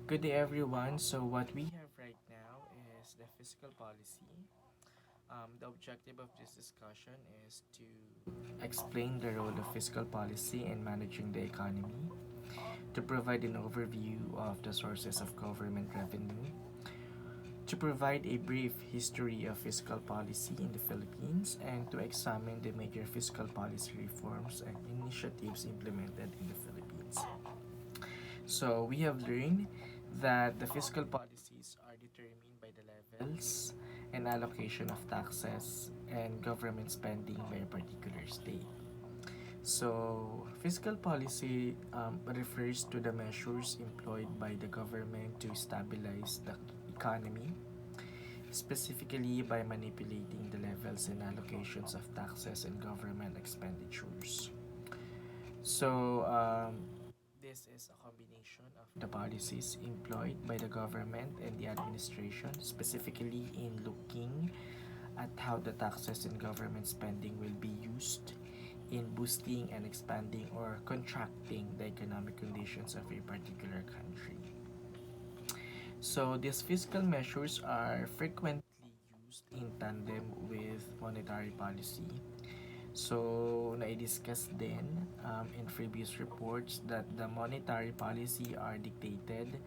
Good day, everyone. So, what we have right now is the fiscal policy. The objective of this discussion is to explain the role of fiscal policy in managing the economy, to provide an overview of the sources of government revenue, to provide a brief history of fiscal policy in the Philippines, and to examine the major fiscal policy reforms and initiatives implemented in the Philippines. So we have learned that the fiscal policies are determined by the levels and allocation of taxes and government spending by a particular state. So, fiscal policy refers to the measures employed by the government to stabilize the economy, specifically by manipulating the levels and allocations of taxes and government expenditures. So, this is a combination of the policies employed by the government and the administration, specifically in looking at how the taxes and government spending will be used in boosting and expanding or contracting the economic conditions of a particular country. So, these fiscal measures are frequently used in tandem with monetary policy. So, na-discuss din in previous reports that the monetary policy are dictated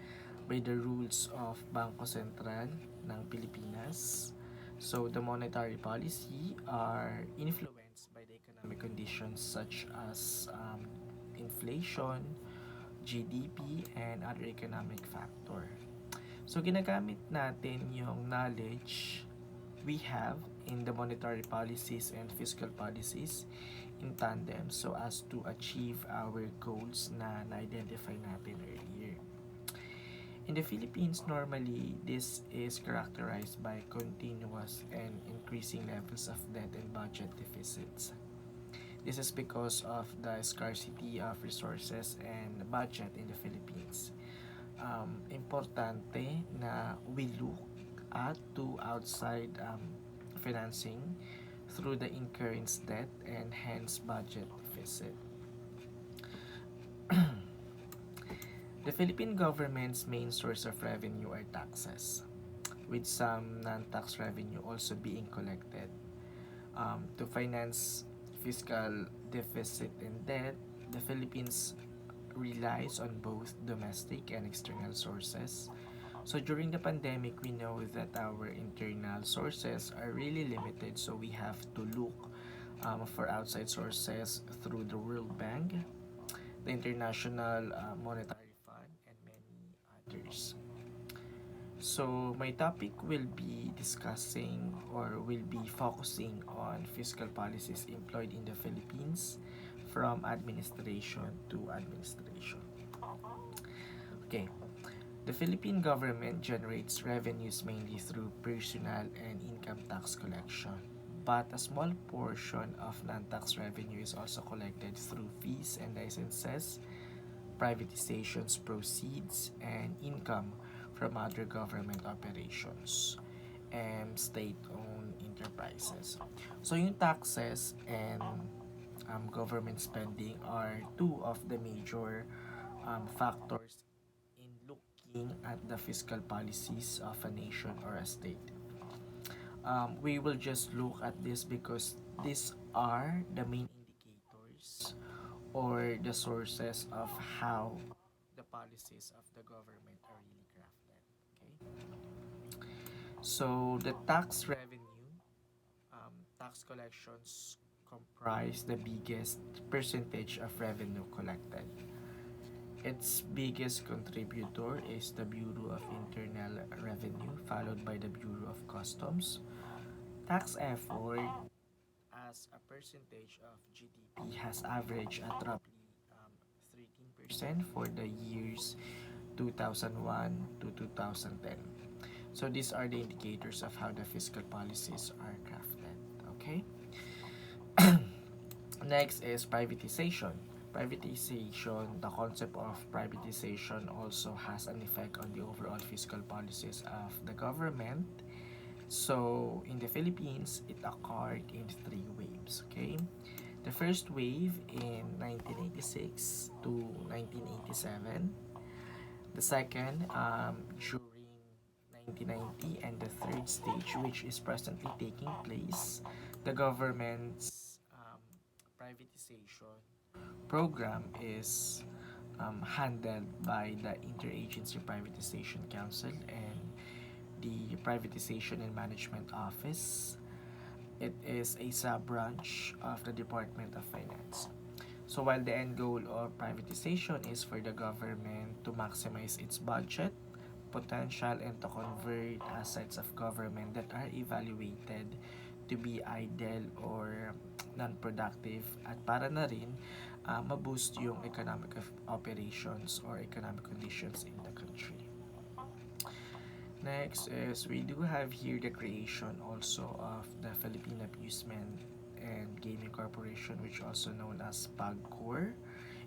by the rules of Bangko Sentral ng Pilipinas. So, the monetary policy are influenced by the economic conditions such as inflation, GDP, and other economic factor. So, ginagamit natin yung knowledge we have in the monetary policies and fiscal policies in tandem so as to achieve our goals na na-identify natin earlier. In the Philippines, normally, this is characterized by continuous and increasing levels of debt and budget deficits. This is because of the scarcity of resources and budget in the Philippines. Importante na we look at to outside financing through the incurrence debt and hence budget deficit. The Philippine government's main source of revenue are taxes, with some non-tax revenue also being collected. To finance fiscal deficit and debt, the Philippines relies on both domestic and external sources. So during the pandemic, we know that our internal sources are really limited, so we have to look for outside sources through the World Bank, the International Monetary Fund, and many others. So my topic will be discussing or will be focusing on fiscal policies employed in the Philippines from administration to administration. Okay, the Philippine government generates revenues mainly through personal and income tax collection, but a small portion of non-tax revenue is also collected through fees and licenses, privatizations proceeds, and income from other government operations and state-owned enterprises. So yung taxes and government spending are two of the major factors in looking at the fiscal policies of a nation or a state. We will just look at this because these are the main indicators or the sources of how the policies of the government are really crafted. Okay? So the tax revenue, tax collections comprise the biggest percentage of revenue collected. Its biggest contributor is the Bureau of Internal Revenue, followed by the Bureau of Customs. Tax effort as a percentage of GDP has averaged at roughly 13% for the years 2001 to 2010. So these are the indicators of how the fiscal policies are crafted. Okay? Next is privatization. Privatization, the concept of privatization also has an effect on the overall fiscal policies of the government. So, in the Philippines, it occurred in three waves, okay? The first wave in 1986 to 1987, The second, during 1990, and the third stage, which is presently taking place, the government's privatization program is handled by the Interagency Privatization Council and the Privatization and Management Office. It is a sub-branch of the Department of Finance. So while the end goal of privatization is for the government to maximize its budget, potential, and to convert assets of government that are evaluated to be idle or non-productive, at para na rin ma-boost yung economic operations or economic conditions in the country. Next is we do have here the creation also of the Philippine Amusement and Gaming Corporation, which also known as PAGCOR.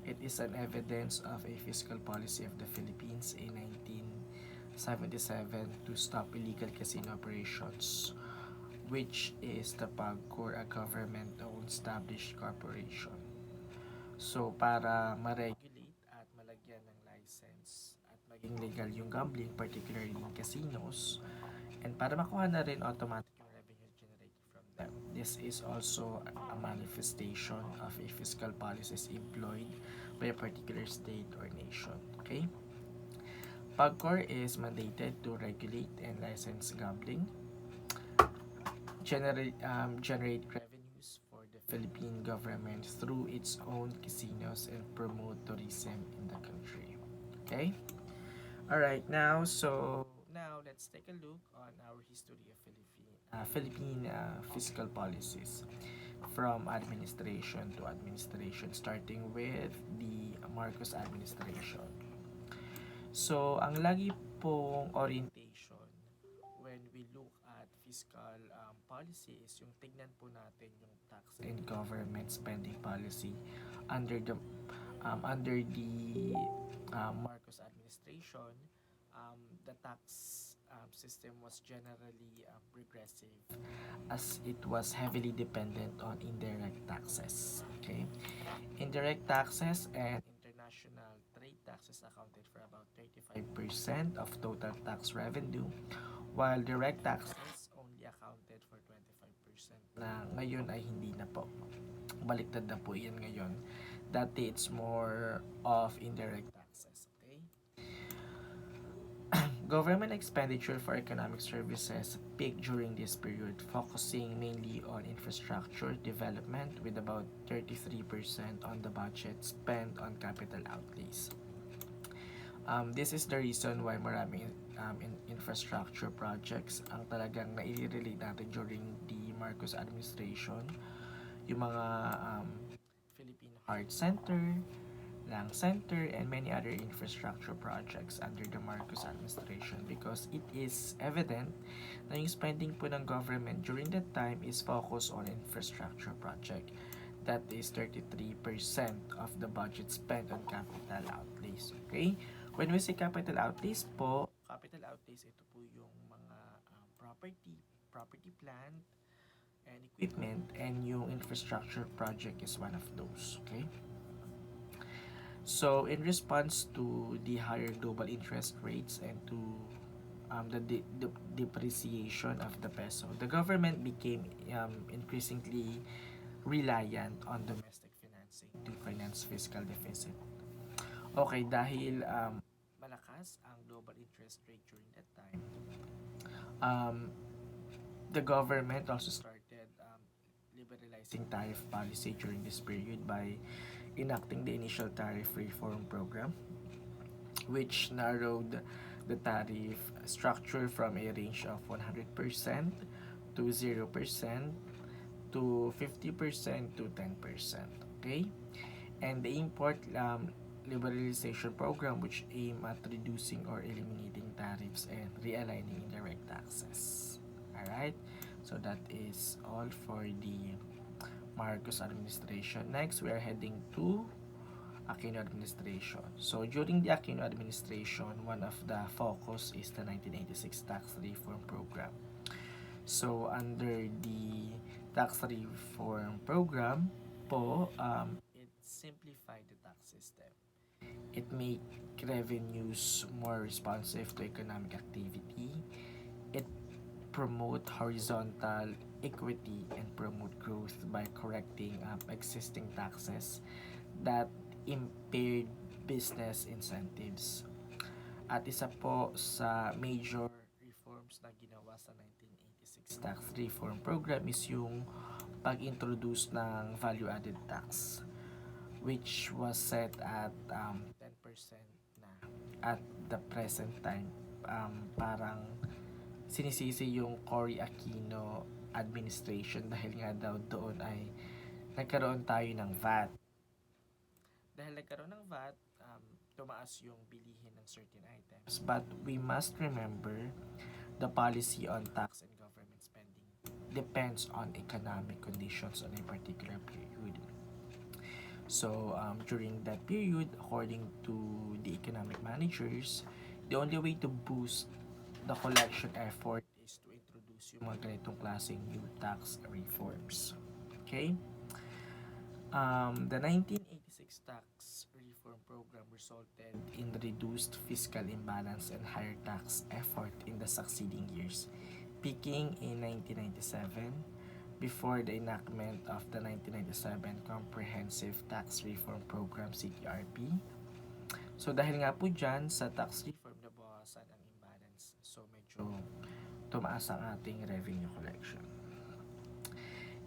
It is an evidence of a fiscal policy of the Philippines in 1977 to stop illegal casino operations, which is the PAGCOR, a government-owned established corporation. So, para ma-regulate at malagyan ng license at maging legal yung gambling, particularly in casinos, and para makuha na rin automatic yung revenue generated from them. This is also a manifestation of a fiscal policies employed by a particular state or nation. Okay? PAGCOR is mandated to regulate and license gambling, generate revenues for the Philippine government through its own casinos, and promote tourism in the country. Okay? Alright, now let's take a look on our history of Philippine fiscal policies from administration to administration, starting with the Marcos administration. So, ang lagi pong orientation when we look at fiscal policy is yung tignan po natin yung tax and government spending policy under the Marcos administration. The tax system was generally regressive as it was heavily dependent on indirect taxes. Okay, indirect taxes and international trade taxes accounted for about 35% of total tax revenue, while direct taxes only accounted for 25%, na ngayon ay hindi na po. Baliktad na po yan ngayon. Dati it's more of indirect taxes. Okay? Government expenditure for economic services peaked during this period, focusing mainly on infrastructure development with about 33% on the budget spent on capital outlays. This is the reason why maraming infrastructure projects ang talagang nai-relate natin during the Marcos administration. Yung mga Philippine Heart Center, Lang Center, and many other infrastructure projects under the Marcos administration, because it is evident na yung spending po ng government during that time is focused on infrastructure project. That is 33% of the budget spent on capital outlays. Okay? When we say capital outlays po, capital outlays, ito po yung mga property plant, and equipment, and yung infrastructure project is one of those. Okay? So, in response to the higher global interest rates and to the depreciation of the peso, the government became increasingly reliant on domestic financing to finance fiscal deficit. Okay, dahil malakas ang global interest rate during that time, the government also started liberalizing tariff policy during this period by enacting the initial tariff reform program, which narrowed the tariff structure from a range of 100% to 0% to 50% to 10%. Okay? And the import liberalization program, which aim at reducing or eliminating tariffs and realigning indirect taxes. Alright? So that is all for the Marcos administration. Next, we are heading to Aquino administration. So during the Aquino administration, one of the focus is the 1986 tax reform program. So under the tax reform program po, it simplified the tax system. It make revenues more responsive to economic activity. It promote horizontal equity and promote growth by correcting existing taxes that impaired business incentives. At isa po sa major reforms na ginawa sa 1986 tax reform program is yung pag-introduce ng value-added tax, which was set at 10% na at the present time. Parang sinisisi yung Cory Aquino administration dahil nga daw doon ay nagkaroon tayo ng VAT. Dahil nagkaroon ng VAT, tumaas yung bilihin ng certain items. But we must remember the policy on tax and government spending depends on economic conditions on a particular period. So, during that period, according to the economic managers, the only way to boost the collection effort is to introduce yung mga ganitong klaseng new tax reforms. Okay? The 1986 tax reform program resulted in reduced fiscal imbalance and higher tax effort in the succeeding years, peaking in 1997 before the enactment of the 1997 Comprehensive Tax Reform Program CTRP. So dahil nga po dyan sa tax reform nabawasan ang imbalance. So medyo tumaas ang ating revenue collection.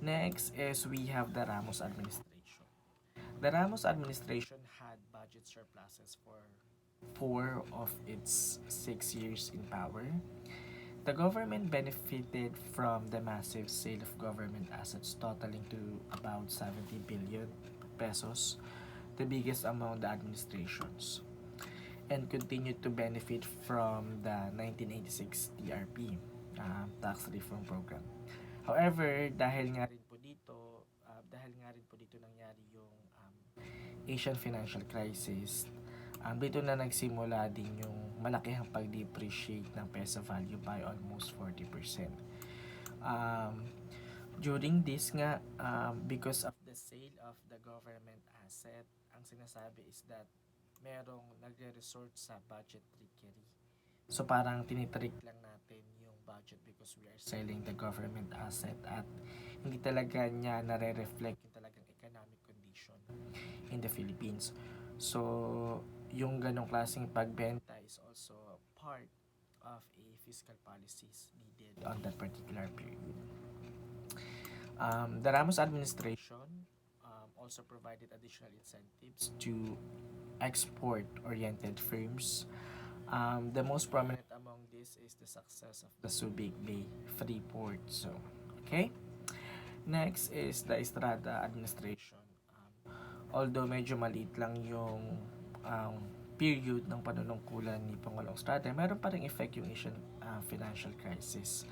Next is we have the Ramos administration. The Ramos administration had budget surpluses for 4 of its 6 years in power. The government benefited from the massive sale of government assets totaling to about 70 billion pesos, the biggest among the administrations, and continued to benefit from the 1986 TRP, tax reform program. However, dahil nga rin po dito nangyari yung Asian financial crisis, dito na nagsimula din yung malakihang pag-depreciate ng peso value by almost 40%. During this nga, because of the sale of the government asset, ang sinasabi is that merong nagre-resort sa budget trickery. So parang tinitrick lang natin yung budget because we are selling the government asset at hindi talaga niya nare-reflect yung talagang economic condition in the Philippines. So, yung ganong klaseng pagbenta is also part of a fiscal policies needed on that particular period. The Ramos administration also provided additional incentives to export-oriented firms. The most prominent among this is the success of the Subic Bay Freeport Zone. Okay? Next is the Estrada administration. Although medyo maliit lang yung period ng panunungkulan ni Pangulong Estrada, meron pa ring effect yung Asian financial crisis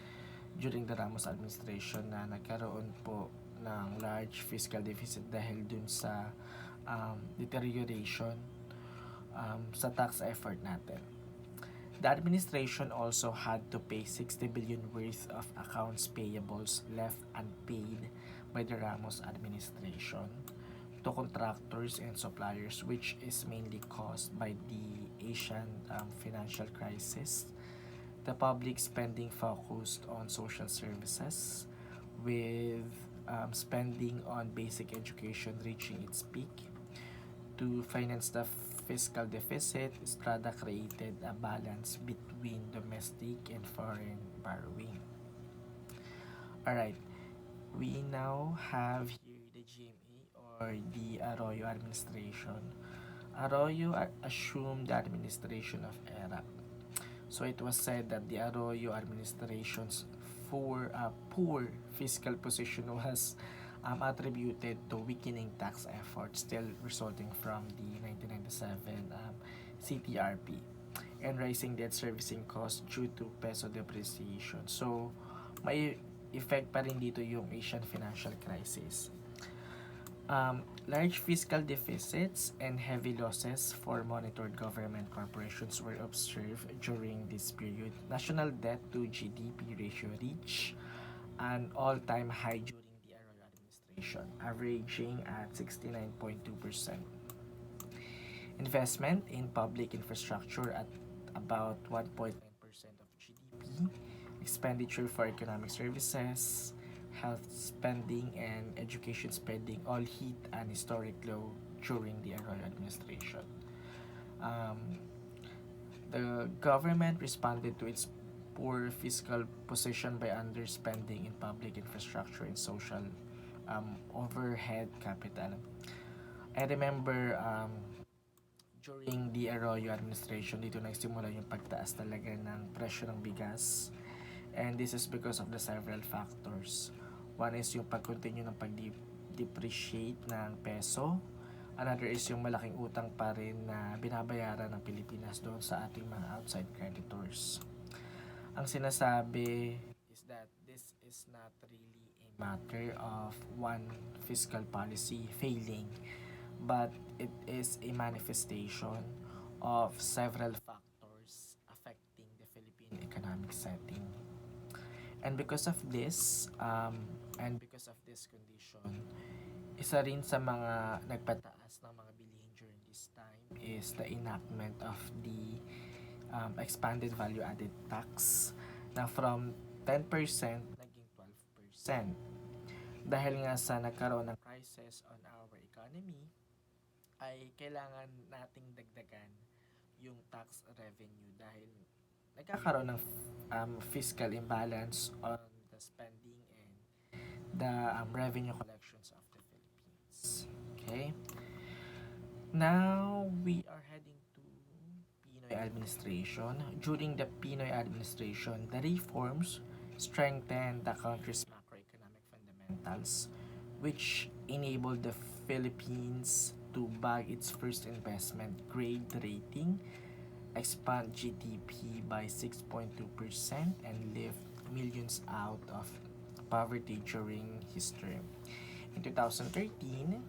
during the Ramos administration na nagkaroon po ng large fiscal deficit dahil dun sa deterioration sa tax effort natin. The administration also had to pay 60 billion worth of accounts payables left unpaid by the Ramos administration to contractors and suppliers, which is mainly caused by the Asian financial crisis. The public spending focused on social services, with spending on basic education reaching its peak. To finance the fiscal deficit, Estrada created a balance between domestic and foreign borrowing. Alright, we now have here the GMA or the Arroyo administration. Arroyo assumed the administration of ERAP. So it was said that the Arroyo administration's poor fiscal position was attributed to weakening tax efforts still resulting from the 1997 CTRP and rising debt servicing costs due to peso depreciation. So may effect pa rin dito yung Asian financial crisis. Large fiscal deficits and heavy losses for monitored government corporations were observed during this period. National debt to GDP ratio reached an all-time high during the Arroyo administration, averaging at 69.2%. investment in public infrastructure at about 1.9% of GDP, expenditure for economic services, health spending, and education spending all hit an historic low during the Arroyo administration. Um, the government responded to its poor fiscal position by underspending in public infrastructure and social overhead capital. I remember during the Arroyo administration, dito nagsimula yung pagtaas talaga ng presyo ng bigas. And this is because of the several factors. One is yung pag-continue ng pag-depreciate ng peso. Another is yung malaking utang pa rin na binabayaran ng Pilipinas doon sa ating mga outside creditors. Ang sinasabi is that this is not really a matter of one fiscal policy failing, but it is a manifestation of several factors affecting the Philippine economic setting. And because of this, condition, isa rin sa mga nagpataas ng mga bilihin during this time is the enactment of the expanded value-added tax na from 10% naging 12%. Dahil nga sa nagkaroon ng crisis on our economy, ay kailangan nating dagdagan yung tax revenue dahil nagkakaroon ng fiscal imbalance on the spending and the revenue collections of the Philippines. Okay? Now, we are heading to Pinoy administration. During the Pinoy administration, the reforms strengthened the country's macroeconomic fundamentals, which enabled the Philippines to bag its first investment grade rating, expand GDP by 6.2% and lift millions out of poverty during history. In 2013,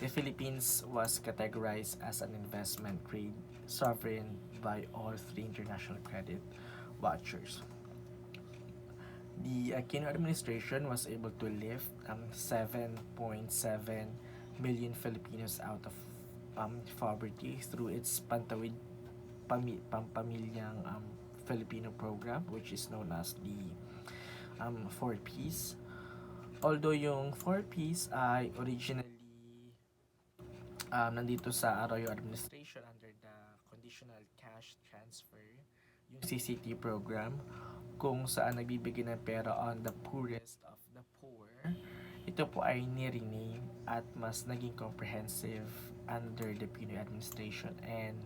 the Philippines was categorized as an investment grade sovereign by all three international credit watchers. The Aquino administration was able to lift 7.7 million Filipinos out of poverty through its Pantawid Pampamilyang Filipino program, which is known as the 4Ps. Although yung 4Ps ay originally nandito sa Arroyo administration under the conditional cash transfer, yung CCT program, kung saan nagbibigay ng pera on the poorest of the poor. Ito po ay ni-rename at mas naging comprehensive under the Pinoy administration and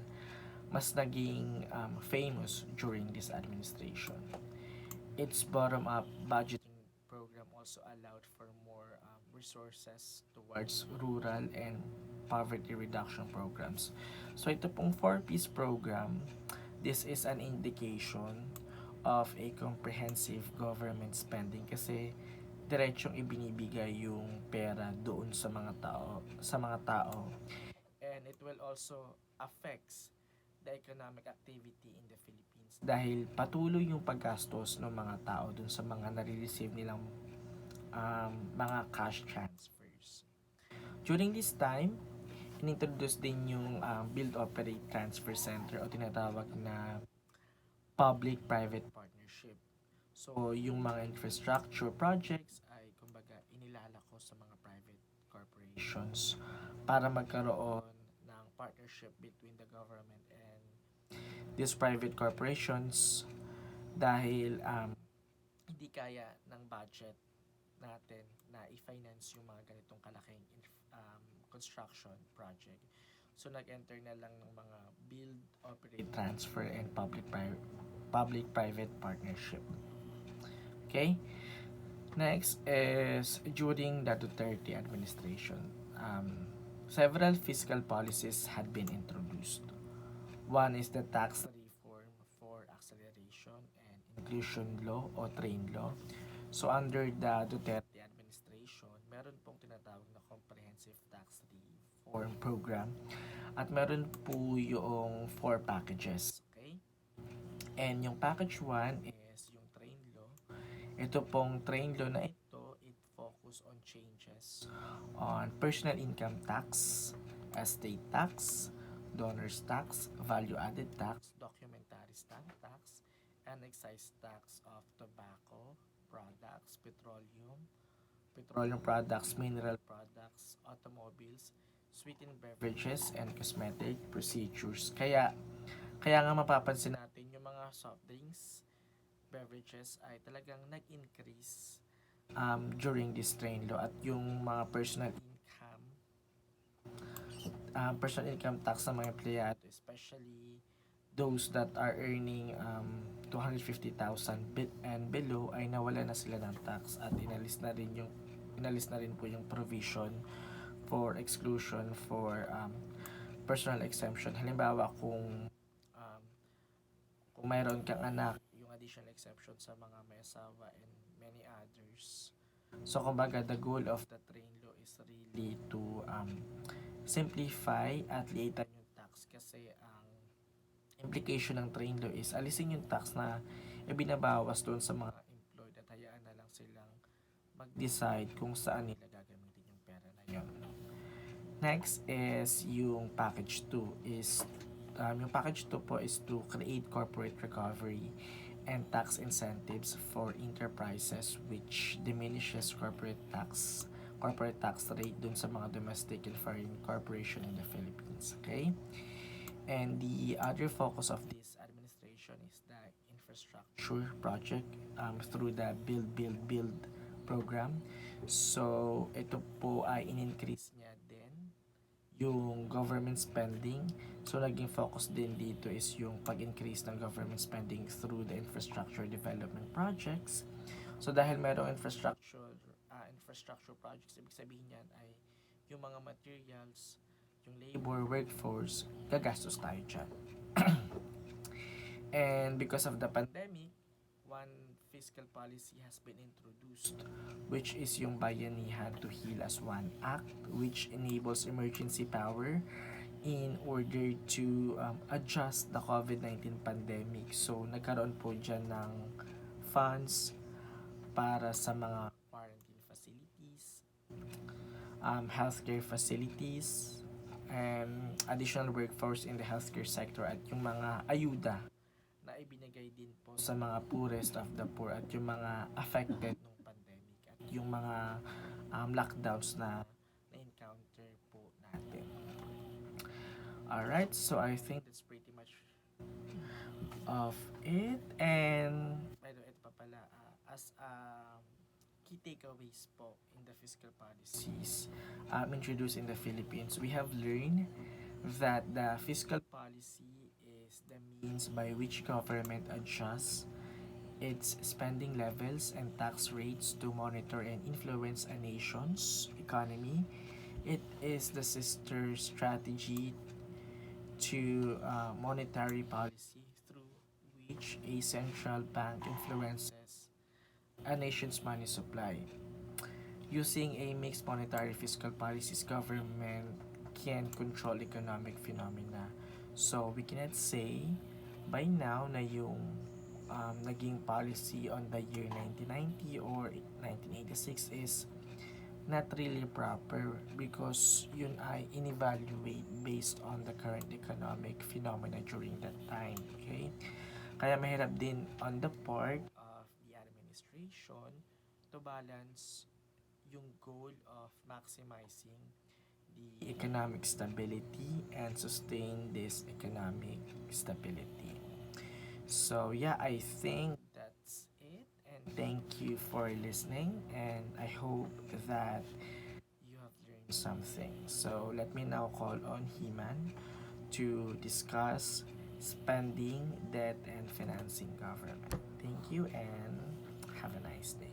mas naging famous during this administration. Its bottom-up budgeting program also allowed for more resources towards rural and poverty reduction programs. So ito pong 4Ps program, this is an indication of a comprehensive government spending kasi diretsong ibinibigay yung pera doon sa mga tao and it will also affects the economic activity in the Philippines dahil patuloy yung paggastos ng mga tao doon sa mga nare-receive nilang mga cash transfers. During this time, inintroduce din yung Build Operate Transfer Center o tinatawag na public-private partnership. So, yung mga infrastructure projects ay kumbaga inilalako sa mga private corporations para magkaroon ng partnership between the government and these private corporations dahil hindi kaya ng budget natin na i-finance yung mga ganitong kalaking construction project. So, nag-enter na lang ng mga build, operate, transfer, and public-private partnership. Okay? Next is during the Duterte administration. Several fiscal policies had been introduced. One is the tax reform for acceleration and inclusion law o train law. So, under the Duterte administration, meron pong tinatawag na comprehensive tax reform program at meron po yung 4 packages. Okay? And yung package 1 is yung train law. Ito pong train law na ito, it focus on changes on personal income tax, estate tax, donors tax, value-added tax, documentary stamp tax, and excise tax of tobacco products, petroleum products, mineral products, automobiles, sweetened beverages, and cosmetic procedures. Kaya nga mapapansin natin yung mga soft drinks, beverages ay talagang nag-increase during this train law, at yung mga personal income tax ng mga empleyado, especially those that are earning 250,000 and below, ay nawala na sila ng tax, at inalis na rin po yung provision for exclusion for personal exemption. Halimbawa, kung mayroon kang anak, yung additional exemption sa mga may asawa and many others. So kumbaga, the goal of the train law is really to simplify at liitan yung tax, kasi ang implication ng train law is alisin yung tax na ibinabawas doon sa mga employed, at hayaan na lang silang mag-decide kung saan nila gagamitin yung pera na yun. Next is yung package 2 is yung package 2 po is to create corporate recovery and tax incentives for enterprises, which diminishes corporate tax rate dun sa mga domestic and foreign corporation in the Philippines. Okay? And the other focus of this administration is the infrastructure project through the Build program. So, ito po ay in-increase niya din yung government spending. So, naging focus din dito is yung pag-increase ng government spending through the infrastructure development projects. So, dahil mayroong infrastructure projects, ibig sabihin yan ay yung mga materials, yung labor, workforce, gagastos tayo dyan. And because of the pandemic, one fiscal policy has been introduced, which is yung Bayanihan to Heal as One Act, which enables emergency power in order to adjust the COVID-19 pandemic. So, nagkaroon po dyan ng funds para sa mga quarantine facilities, healthcare facilities, and additional workforce in the healthcare sector, at yung mga ayuda na ibinigay din po sa mga poorest of the poor at yung mga affected ng pandemic, at yung mga lockdowns na na-encounter po natin. Alright, so I think that's pretty much of it. And by the way, ito pa pala, as key takeaways po in the fiscal policies introduced in the Philippines, we have learned that the fiscal policy is the means by which government adjusts its spending levels and tax rates to monitor and influence a nation's economy. It is the sister strategy to monetary policy, through which a central bank influences a nation's money supply. Using a mixed monetary fiscal policies, government can control economic phenomena. So, we cannot say by now na yung naging policy on the year 1990 or 1986 is not really proper, because yun ay in-evaluate based on the current economic phenomena during that time. Okay? Kaya mahirap din on the part of the administration to balance yung goal of maximizing the economic stability and sustain this economic stability. So yeah, I think that's it, and thank you for listening, and I hope that you have learned something. So let me now call on Himan to discuss spending, debt, and financing government. Thank you, and have a nice day.